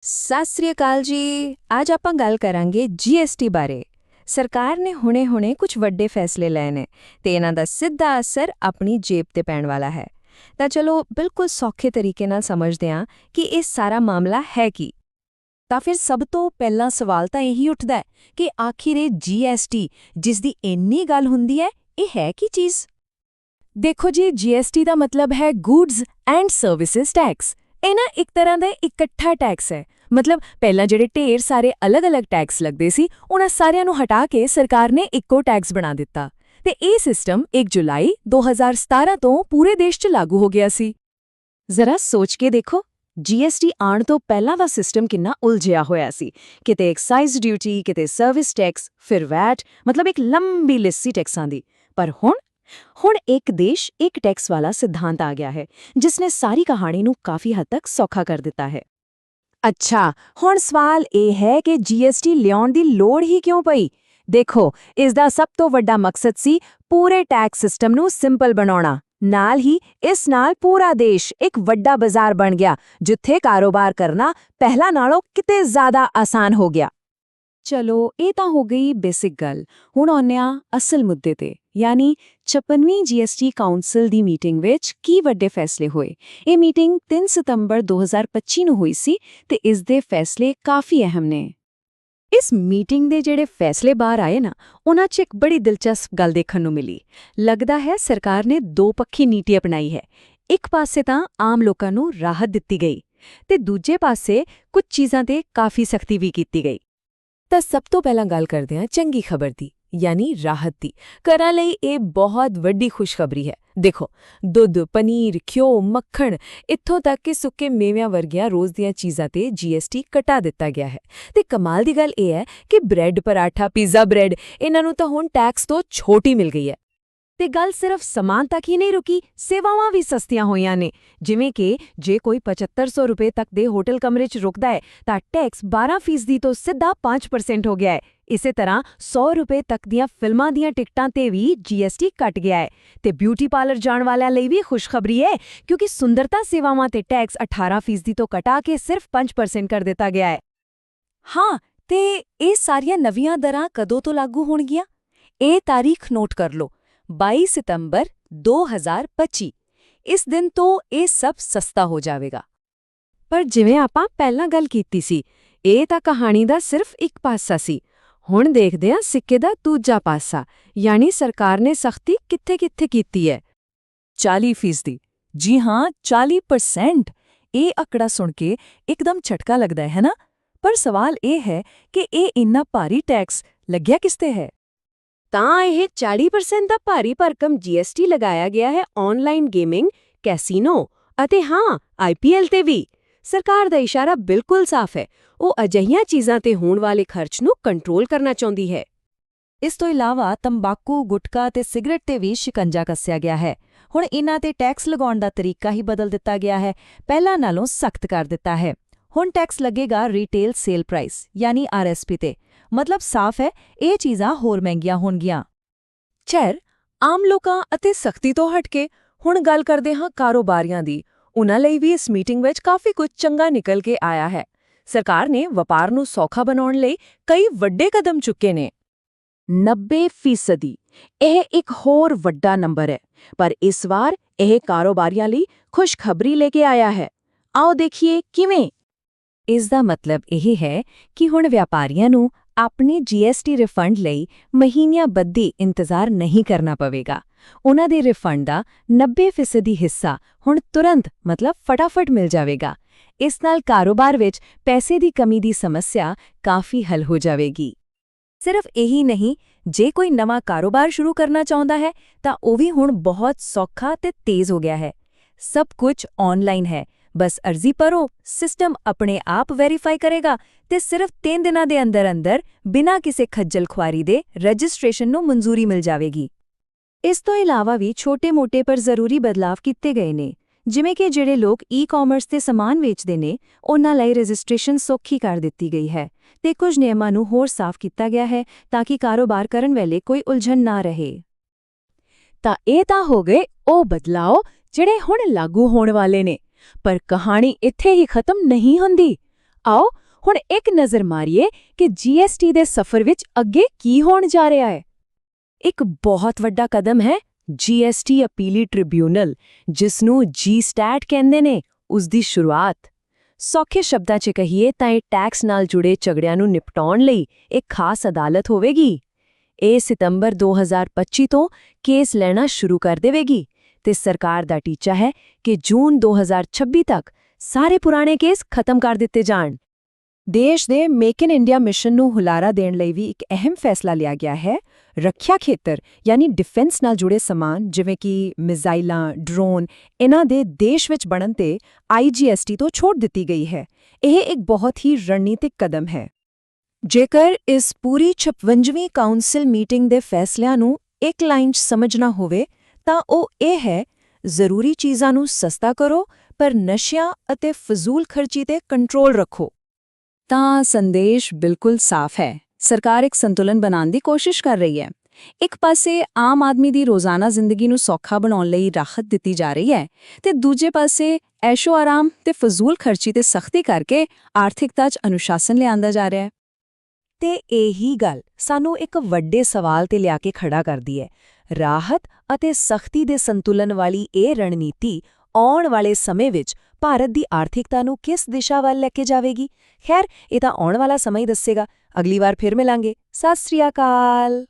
ਸਤਿ ਸ੍ਰੀ ਅਕਾਲ ਜੀ। ਅੱਜ ਆਪਾਂ ਗੱਲ ਕਰਾਂਗੇ ਜੀਐਸਟੀ ਬਾਰੇ। ਸਰਕਾਰ ਨੇ ਹੁਣੇ-ਹੁਣੇ ਕੁਝ ਵੱਡੇ ਫੈਸਲੇ ਲਏ ਨੇ ਤੇ ਇਹਨਾਂ ਦਾ ਸਿੱਧਾ ਅਸਰ ਆਪਣੀ ਜੇਬ ਤੇ ਪੈਣ ਵਾਲਾ ਹੈ। ਤਾਂ ਚਲੋ ਬਿਲਕੁਲ ਸੌਖੇ ਤਰੀਕੇ ਨਾਲ ਸਮਝਦੇ ਹਾਂ ਕਿ ਇਹ ਸਾਰਾ ਮਾਮਲਾ ਹੈ ਕੀ। ਤਾਂ ਫਿਰ ਸਭ ਤੋਂ ਪਹਿਲਾ ਸਵਾਲ ਤਾਂ ਇਹੀ ਉੱਠਦਾ ਹੈ ਕਿ ਆਖਿਰ ਇਹ ਜੀਐਸਟੀ ਜਿਸ ਦੀ ਇੰਨੀ ਗੱਲ ਹੁੰਦੀ ਹੈ, ਇਹ ਹੈ ਕੀ ਚੀਜ਼? ਦੇਖੋ ਜੀ, ਜੀਐਸਟੀ ਦਾ ਮਤਲਬ ਹੈ ਗੁੱਡਸ ਐਂਡ ਸਰਵਿਸਿਜ਼ ਟੈਕਸ। ਇਹ ਨਾ ਇੱਕ ਤਰ੍ਹਾਂ ਦਾ ਇਕੱਠਾ ਟੈਕਸ ਹੈ। ਮਤਲਬ ਪਹਿਲਾਂ ਜਿਹੜੇ ਢੇਰ ਸਾਰੇ ਅਲੱਗ-ਅਲੱਗ ਟੈਕਸ ਲੱਗਦੇ ਸੀ, ਉਹਨਾਂ ਸਾਰਿਆਂ ਨੂੰ ਹਟਾ ਕੇ ਸਰਕਾਰ ਨੇ ਇੱਕੋ ਟੈਕਸ ਬਣਾ ਦਿੱਤਾ ਤੇ ਇਹ ਸਿਸਟਮ 1 ਜੁਲਾਈ 2017 ਤੋਂ ਪੂਰੇ ਦੇਸ਼ 'ਚ ਲਾਗੂ ਹੋ ਗਿਆ ਸੀ। ਜ਼ਰਾ ਸੋਚ ਕੇ ਦੇਖੋ, ਜੀਐਸਟੀ ਆਉਣ ਤੋਂ ਪਹਿਲਾਂ ਦਾ ਸਿਸਟਮ ਕਿੰਨਾ ਉਲਝਿਆ ਹੋਇਆ ਸੀ। ਕਿਤੇ ਐਕਸਾਈਜ਼ ਡਿਊਟੀ, ਕਿਤੇ ਸਰਵਿਸ ਟੈਕਸ, ਫਿਰ ਵੈਟ, ਮਤਲਬ ਇੱਕ ਲੰਬੀ ਲਿਸਟ ਸੀ ਟੈਕਸਾਂ ਦੀ। ਪਰ ਹੁਣ ਇੱਕ ਦੇਸ਼ ਇੱਕ ਟੈਕਸ ਵਾਲਾ ਸਿਧਾਂਤ ਆ ਗਿਆ ਹੈ, ਜਿਸ ਨੇ ਸਾਰੀ ਕਹਾਣੀ ਨੂੰ ਕਾਫੀ ਹੱਦ ਤੱਕ ਸੌਖਾ ਕਰ ਦਿੱਤਾ ਹੈ। ਅੱਛਾ, ਹੁਣ ਸਵਾਲ ਇਹ ਹੈ ਕਿ ਜੀਐਸਟੀ ਲਿਆਉਣ ਦੀ ਲੋੜ ਹੀ ਕਿਉਂ ਪਈ? ਦੇਖੋ, ਇਸ ਦਾ ਸਭ ਤੋਂ ਵੱਡਾ ਮਕਸਦ ਸੀ ਪੂਰੇ ਟੈਕਸ ਸਿਸਟਮ ਨੂੰ ਸਿੰਪਲ ਬਣਾਉਣਾ। ਨਾਲ ਹੀ ਇਸ ਨਾਲ ਪੂਰਾ ਦੇਸ਼ ਇੱਕ ਵੱਡਾ ਬਾਜ਼ਾਰ ਬਣ ਗਿਆ, ਜਿੱਥੇ ਕਾਰੋਬਾਰ ਕਰਨਾ ਪਹਿਲਾਂ ਨਾਲੋਂ ਕਿਤੇ ਜ਼ਿਆਦਾ ਆਸਾਨ ਹੋ ਗਿਆ। ਚਲੋ, ਇਹ ਤਾਂ ਹੋ ਗਈ ਬੇਸਿਕ ਗੱਲ। ਹੁਣ ਆਉਂਦੇ ਹਾਂ ਅਸਲ ਮੁੱਦੇ ਤੇ, ਯਾਨੀ 56ਵੀਂ ਜੀਐਸਟੀ ਕਾਉਂਸਲ ਦੀ ਮੀਟਿੰਗ ਵਿੱਚ ਕੀ ਵੱਡੇ ਫੈਸਲੇ ਹੋਏ। ਇਹ ਮੀਟਿੰਗ 3 ਸਤੰਬਰ 2025 ਨੂੰ ਹੋਈ ਸੀ ਤੇ ਇਸ ਦੇ ਫੈਸਲੇ ਕਾਫੀ ਅਹਿਮ ਨੇ। ਇਸ ਮੀਟਿੰਗ ਦੇ ਜਿਹੜੇ ਫੈਸਲੇ ਬਾਹਰ ਆਏ ਨਾ, ਉਹਨਾਂ 'ਚ ਇੱਕ ਬੜੀ ਦਿਲਚਸਪ ਗੱਲ ਦੇਖਣ ਨੂੰ ਮਿਲੀ। ਲੱਗਦਾ ਹੈ ਸਰਕਾਰ ਨੇ ਦੋ ਪੱਖੀ ਨੀਤੀ ਅਪਣਾਈ ਹੈ। ਇੱਕ ਪਾਸੇ ਤਾਂ ਆਮ ਲੋਕਾਂ ਨੂੰ ਰਾਹਤ ਦਿੱਤੀ ਗਈ ਤੇ ਦੂਜੇ ਪਾਸੇ ਕੁਝ ਚੀਜ਼ਾਂ ਤੇ ਕਾਫੀ ਸਖਤੀ ਵੀ ਕੀਤੀ ਗਈ। ਤਾਂ ਸਭ ਤੋਂ ਪਹਿਲਾਂ ਗੱਲ ਕਰਦੇ ਹਾਂ ਚੰਗੀ ਖਬਰ ਦੀ, ਯਾਨੀ ਰਾਹਤ ਦੀ। ਘਰਾਂ ਲਈ ਇਹ ਬਹੁਤ ਵੱਡੀ ਖੁਸ਼ਖਬਰੀ ਹੈ। ਦੇਖੋ, ਦੁੱਧ, ਪਨੀਰ, ਘਿਓ, ਮੱਖਣ, ਇੱਥੋਂ ਤੱਕ ਕਿ ਸੁੱਕੇ ਮੇਵਿਆਂ ਵਰਗੀਆਂ ਰੋਜ਼ ਦੀਆਂ ਚੀਜ਼ਾਂ ਤੇ ਜੀਐਸਟੀ ਘਟਾ ਦਿੱਤਾ ਗਿਆ ਹੈ। ਤੇ ਕਮਾਲ ਦੀ ਗੱਲ ਇਹ ਹੈ ਕਿ ਬ੍ਰੈਡ, ਪਰਾਠਾ, ਪੀਜ਼ਾ ਬ੍ਰੈਡ, ਇਹਨਾਂ ਨੂੰ ਤਾਂ ਹੁਣ ਟੈਕਸ ਤੋਂ ਛੋਟ ਹੀ ਮਿਲ ਗਈ ਹੈ। ਤੇ ਗੱਲ ਸਿਰਫ ਸਮਾਨ ਤੱਕ ਹੀ ਨਹੀਂ ਰੁਕੀ, ਸੇਵਾਵਾਂ ਵੀ ਸਸਤੀਆਂ ਹੋਈਆਂ ਨੇ। ਜਿਵੇਂ ਕਿ ਜੇ ਕੋਈ 7500 ਰੁਪਏ ਤੱਕ ਦੇ ਹੋਟਲ ਕਮਰੇ 'ਚ ਰੁਕਦਾ ਹੈ ਤਾਂ ਟੈਕਸ 12% ਤੋਂ ਸਿੱਧਾ 5% ਹੋ ਗਿਆ ਹੈ। ਇਸੇ ਤਰ੍ਹਾਂ 100 ਰੁਪਏ ਤੱਕ ਦੀਆਂ ਫਿਲਮਾਂ ਦੀਆਂ ਟਿਕਟਾਂ ਤੇ ਵੀ ਜੀਐਸਟੀ ਘਟ ਗਿਆ ਹੈ। ਤੇ ਬਿਊਟੀ ਪਾਰਲਰ ਜਾਣ ਵਾਲਿਆਂ ਲਈ ਵੀ ਖੁਸ਼ਖਬਰੀ ਹੈ, ਕਿਉਂਕਿ ਸੁੰਦਰਤਾ ਸੇਵਾਵਾਂ ਤੇ ਟੈਕਸ 18% ਤੋਂ ਘਟਾ ਕੇ ਸਿਰਫ 5% ਕਰ ਦਿੱਤਾ ਗਿਆ ਹੈ। ਹਾਂ, ਤੇ ਇਹ ਸਾਰੀਆਂ ਨਵੀਆਂ ਦਰਾਂ ਕਦੋਂ ਤੋਂ ਲਾਗੂ ਹੋਣਗੀਆਂ? ਇਹ ਤਾਰੀਖ ਨੋਟ ਕਰ ਲਓ, 22 ਸਤੰਬਰ 2025। ਇਸ ਦਿਨ ਤੋਂ ਇਹ ਸਭ ਸਸਤਾ ਹੋ ਜਾਵੇਗਾ। ਪਰ ਜਿਵੇਂ ਆਪਾਂ ਪਹਿਲਾਂ ਗੱਲ ਕੀਤੀ ਸੀ, ਇਹ ਤਾਂ ਕਹਾਣੀ ਦਾ ਸਿਰਫ ਇੱਕ ਪਾਸਾ ਸੀ। ਹੁਣ ਦੇਖਦੇ ਹਾਂ ਸਿੱਕੇ ਦਾ ਦੂਜਾ ਪਾਸਾ, ਯਾਨੀ ਸਰਕਾਰ ਨੇ ਸਖਤੀ ਕਿੱਥੇ-ਕਿੱਥੇ ਕੀਤੀ ਹੈ। 40%। ਜੀ ਹਾਂ, 40%। ਇਹ ਆંકੜਾ ਸੁਣ ਕੇ ਇੱਕਦਮ ਝਟਕਾ ਲੱਗਦਾ ਹੈ ਨਾ? ਪਰ ਸਵਾਲ ਇਹ ਹੈ ਕਿ ਇਹ ਇੰਨਾ ਭਾਰੀ ਟੈਕਸ ਲੱਗਿਆ ਕਿਸ ਤੇ ਹੈ? ਤਾਂ ਇਹ 40% ਦਾ ਭਾਰੀ ਭਰਕਮ ਜੀਐਸਟੀ ਲਗਾਇਆ ਗਿਆ ਹੈ ਆਨਲਾਈਨ ਗੇਮਿੰਗ, ਕੈਸੀਨੋ ਅਤੇ ਹਾਂ, ਆਈਪੀਐਲ ਤੇ ਵੀ। ਸਰਕਾਰ ਦਾ ਇਸ਼ਾਰਾ ਬਿਲਕੁਲ ਸਾਫ਼ ਹੈ, ਉਹ ਅਜਿਹੀਆਂ ਚੀਜ਼ਾਂ ਤੇ ਹੋਣ ਵਾਲੇ ਖਰਚ ਨੂੰ ਕੰਟਰੋਲ ਕਰਨਾ ਚਾਹੁੰਦੀ ਹੈ। ਇਸ ਤੋਂ ਇਲਾਵਾ ਤੰਬਾਕੂ, ਗੁਟਕਾ ਤੇ ਸਿਗਰਟ ਤੇ ਵੀ ਸ਼ਿਕੰਜਾ ਕੱਸਿਆ ਗਿਆ ਹੈ। ਹੁਣ ਇਨ੍ਹਾਂ ਤੇ ਟੈਕਸ ਲਗਾਉਣ ਦਾ ਤਰੀਕਾ ਹੀ ਬਦਲ ਦਿੱਤਾ ਗਿਆ ਹੈ, ਪਹਿਲਾਂ ਨਾਲੋਂ ਸਖਤ ਕਰ ਦਿੱਤਾ ਹੈ। ਹੁਣ ਟੈਕਸ ਲੱਗੇਗਾ ਰੀਟੇਲ ਸੇਲ ਪ੍ਰਾਈਸ, ਯਾਨੀ ਆਰਐਸਪੀ ਤੇ। ਮਤਲਬ ਸਾਫ਼ ਹੈ, ਇਹ ਚੀਜ਼ਾਂ ਹੋਰ ਮਹਿੰਗੀਆਂ ਹੋਣਗੀਆਂ। ਆਮ ਲੋਕਾਂ ਅਤੇ ਸਖਤੀ ਤੋਂ ਹਟ ਕੇ ਹੁਣ ਗੱਲ ਕਰਦੇ ਹਾਂ ਕਾਰੋਬਾਰੀਆਂ ਦੀ। ਉਨ੍ਹਾਂ ਲਈ ਵੀ ਇਸ ਮੀਟਿੰਗ ਵਿੱਚ ਕਾਫੀ ਕੁਝ ਚੰਗਾ ਨਿਕਲ ਕੇ ਆਇਆ ਹੈ। ਸਰਕਾਰ ਨੇ ਵਪਾਰ ਨੂੰ ਸੌਖਾ ਬਣਾਉਣ ਲਈ ਕਈ ਵੱਡੇ ਕਦਮ ਚੁੱਕੇ ਨੇ। 90%। ਇਹ ਇੱਕ ਹੋਰ ਵੱਡਾ ਨੰਬਰ ਹੈ, ਪਰ ਇਸ ਵਾਰ ਇਹ ਕਾਰੋਬਾਰੀਆਂ ਲਈ ਖੁਸ਼ਖਬਰੀ ਲੈ ਕੇ ਆਇਆ ਹੈ। ਆਓ ਦੇਖੀਏ ਕਿਵੇਂ। ਇਸ ਦਾ ਮਤਲਬ ਇਹ ਹੈ ਕਿ ਹੁਣ ਵਪਾਰੀਆਂ ਨੂੰ ਆਪਣੇ ਜੀਐਸਟੀ ਰਿਫੰਡ ਲਈ ਮਹੀਨਿਆਂ ਬੱਧੀ ਇੰਤਜ਼ਾਰ ਨਹੀਂ ਕਰਨਾ ਪਵੇਗਾ। ਉਹਨਾਂ ਦੇ ਰਿਫੰਡ ਦਾ 90% ਹਿੱਸਾ ਹੁਣ ਤੁਰੰਤ, ਮਤਲਬ ਫਟਾਫਟ ਮਿਲ ਜਾਵੇਗਾ। ਇਸ ਨਾਲ ਕਾਰੋਬਾਰ ਵਿੱਚ ਪੈਸੇ ਦੀ ਕਮੀ ਦੀ ਸਮੱਸਿਆ ਕਾਫੀ ਹੱਲ ਹੋ ਜਾਵੇਗੀ। ਸਿਰਫ ਇਹੀ ਨਹੀਂ, ਜੇ ਕੋਈ ਨਵਾਂ ਕਾਰੋਬਾਰ ਸ਼ੁਰੂ ਕਰਨਾ ਚਾਹੁੰਦਾ ਹੈ ਤਾਂ ਉਹ ਵੀ ਹੁਣ ਬਹੁਤ ਸੌਖਾ ਤੇ ਤੇਜ਼ ਹੋ ਗਿਆ ਹੈ। ਸਭ ਕੁਝ ਆਨਲਾਈਨ ਹੈ, ਬਸ ਅਰਜ਼ੀ ਭਰੋ, ਸਿਸਟਮ ਆਪਣੇ ਆਪ ਵੈਰੀਫਾਈ ਕਰੇਗਾ ਤੇ ਸਿਰਫ 3 ਦਿਨਾਂ ਦੇ ਅੰਦਰ-ਅੰਦਰ ਬਿਨਾਂ ਕਿਸੇ ਖੱਜਲ ਖੁਆਰੀ ਦੇ ਰਜਿਸਟ੍ਰੇਸ਼ਨ ਨੂੰ ਮਨਜ਼ੂਰੀ ਮਿਲ ਜਾਵੇਗੀ। ਇਸ ਤੋਂ ਇਲਾਵਾ ਵੀ ਛੋਟੇ-ਮੋਟੇ ਪਰ ਜ਼ਰੂਰੀ ਬਦਲਾਵ ਕੀਤੇ ਗਏ ਨੇ, ਜਿਵੇਂ ਕਿ ਜਿਹੜੇ ਲੋਕ ਈ-ਕਾਮਰਸ ਤੇ ਸਮਾਨ ਵੇਚਦੇ ਨੇ, ਉਹਨਾਂ ਲਈ ਰਜਿਸਟ੍ਰੇਸ਼ਨ ਸੌਖੀ ਕਰ ਦਿੱਤੀ ਗਈ ਹੈ ਤੇ ਕੁਝ ਨਿਯਮਾਂ ਨੂੰ ਹੋਰ ਸਾਫ਼ ਕੀਤਾ ਗਿਆ ਹੈ ਤਾਂ ਕਿ ਕਾਰੋਬਾਰ ਕਰਨ ਵੇਲੇ ਕੋਈ ਉਲਝਣ ਨਾ ਰਹੇ। ਤਾਂ ਇਹ ਤਾਂ ਹੋ ਗਏ ਉਹ ਬਦਲਾਅ ਜਿਹੜੇ ਹੁਣ ਲਾਗੂ ਹੋਣ ਵਾਲੇ ਨੇ। ਪਰ ਕਹਾਣੀ ਇੱਥੇ ਹੀ ਖਤਮ ਨਹੀਂ ਹੁੰਦੀ। ਆਓ ਹੁਣ ਇੱਕ ਨਜ਼ਰ ਮਾਰੀਏ ਕਿ GST ਦੇ ਸਫ਼ਰ ਵਿੱਚ ਅੱਗੇ ਕੀ ਹੋਣ ਜਾ ਰਿਹਾ ਹੈ। ਇੱਕ ਬਹੁਤ ਵੱਡਾ ਕਦਮ ਹੈ GST ਅਪੀਲੀ ਟ੍ਰਿਬਿਊਨਲ, ਜਿਸ ਨੂੰ G-STAT ਕਹਿੰਦੇ ਨੇ, ਉਸ ਦੀ ਸ਼ੁਰੂਆਤ। ਸੌਖੇ ਸ਼ਬਦਾਂ 'ਚ ਕਹੀਏ ਤਾਂ ਇਹ ਟੈਕਸ ਨਾਲ ਜੁੜੇ ਝਗੜਿਆਂ ਨੂੰ ਨਿਪਟਾਉਣ ਲਈ ਇੱਕ ਖਾਸ ਅਦਾਲਤ ਹੋਵੇਗੀ। ਇਹ ਸਤੰਬਰ 2025 ਤੋਂ ਕੇਸ ਲੈਣਾ ਸ਼ੁਰੂ ਕਰ ਦੇਵੇਗੀ ਤੇ ਸਰਕਾਰ ਦਾ ਟੀਚਾ ਹੈ ਕਿ ਜੂਨ 2026 ਤੱਕ ਸਾਰੇ ਪੁਰਾਣੇ ਕੇਸ ਖਤਮ ਕਰ ਦਿੱਤੇ ਜਾਣ। ਦੇਸ਼ ਦੇ ਮੇਕ ਇਨ ਇੰਡੀਆ ਮਿਸ਼ਨ ਨੂੰ ਹੁਲਾਰਾ ਦੇਣ ਲਈ ਵੀ ਇੱਕ ਅਹਿਮ ਫੈਸਲਾ ਲਿਆ ਗਿਆ ਹੈ। ਰੱਖਿਆ ਖੇਤਰ ਯਾਨੀ ਡਿਫੈਂਸ ਨਾਲ ਜੁੜੇ ਸਮਾਨ ਜਿਵੇਂ ਕਿ ਮਿਜ਼ਾਈਲਾਂ, ਡਰੋਨ, ਇਹਨਾਂ ਦੇ ਦੇਸ਼ ਵਿੱਚ ਬਣਨ ਤੇ IGST ਤੋਂ ਛੋਟ ਦਿੱਤੀ ਗਈ ਹੈ। ਇਹ ਇੱਕ ਬਹੁਤ ਹੀ ਰਣਨੀਤਿਕ ਕਦਮ ਹੈ। ਜੇਕਰ ਇਸ ਪੂਰੀ 56ਵੀਂ ਕਾਉਂਸਲ ਮੀਟਿੰਗ ਦੇ ਫੈਸਲਿਆਂ ਨੂੰ ਇੱਕ ਲਾਈਨ 'ਚ ਸਮਝਣਾ ਹੋਵੇ ਤਾਂ ਉਹ ਇਹ ਹੈ, ਜ਼ਰੂਰੀ ਚੀਜ਼ਾਂ ਨੂੰ ਸਸਤਾ ਕਰੋ ਪਰ ਨਸ਼ਿਆਂ ਅਤੇ ਫਜ਼ੂਲ ਖਰਚੀ ਤੇ ਕੰਟਰੋਲ ਰੱਖੋ। ਤਾਂ ਸੰਦੇਸ਼ ਬਿਲਕੁਲ ਸਾਫ਼ ਹੈ। ਸਰਕਾਰ ਇੱਕ ਸੰਤੁਲਨ ਬਣਾਉਣ ਦੀ ਕੋਸ਼ਿਸ਼ ਕਰ ਰਹੀ ਹੈ। ਇੱਕ ਪਾਸੇ ਆਮ ਆਦਮੀ ਦੀ ਰੋਜ਼ਾਨਾ ਜ਼ਿੰਦਗੀ ਨੂੰ ਸੌਖਾ ਬਣਾਉਣ ਲਈ ਰਾਹਤ ਦਿੱਤੀ ਜਾ ਰਹੀ ਹੈ ਤੇ ਦੂਜੇ ਪਾਸੇ ਐਸ਼ੋ-ਆਰਾਮ ਤੇ ਫਜ਼ੂਲ ਖਰਚੀ ਤੇ ਸਖਤੀ ਕਰਕੇ ਆਰਥਿਕਤਾ 'ਚ ਅਨੁਸ਼ਾਸਨ ਲਿਆਂਦਾ ਜਾ ਰਿਹਾ ਹੈ। ਤੇ ਇਹੀ ਗੱਲ ਸਾਨੂੰ ਇੱਕ ਵੱਡੇ ਸਵਾਲ ਤੇ ਲਿਆ ਕੇ ਖੜਾ ਕਰਦੀ ਹੈ। ਰਾਹਤ ਅਤੇ ਸਖਤੀ ਦੇ ਸੰਤੁਲਨ ਵਾਲੀ ਇਹ ਰਣਨੀਤੀ ਆਉਣ ਵਾਲੇ ਸਮੇਂ ਵਿੱਚ ਭਾਰਤ ਦੀ ਆਰਥਿਕਤਾ ਨੂੰ ਕਿਸ ਦਿਸ਼ਾ ਵੱਲ ਲੈ ਕੇ ਜਾਵੇਗੀ? ਖੈਰ, ਇਹ ਤਾਂ ਆਉਣ ਵਾਲਾ ਸਮਾਂ ਹੀ ਦੱਸੇਗਾ। ਅਗਲੀ ਵਾਰ ਫਿਰ ਮਿਲਾਂਗੇ। ਸਤਿ ਸ੍ਰੀ ਅਕਾਲ।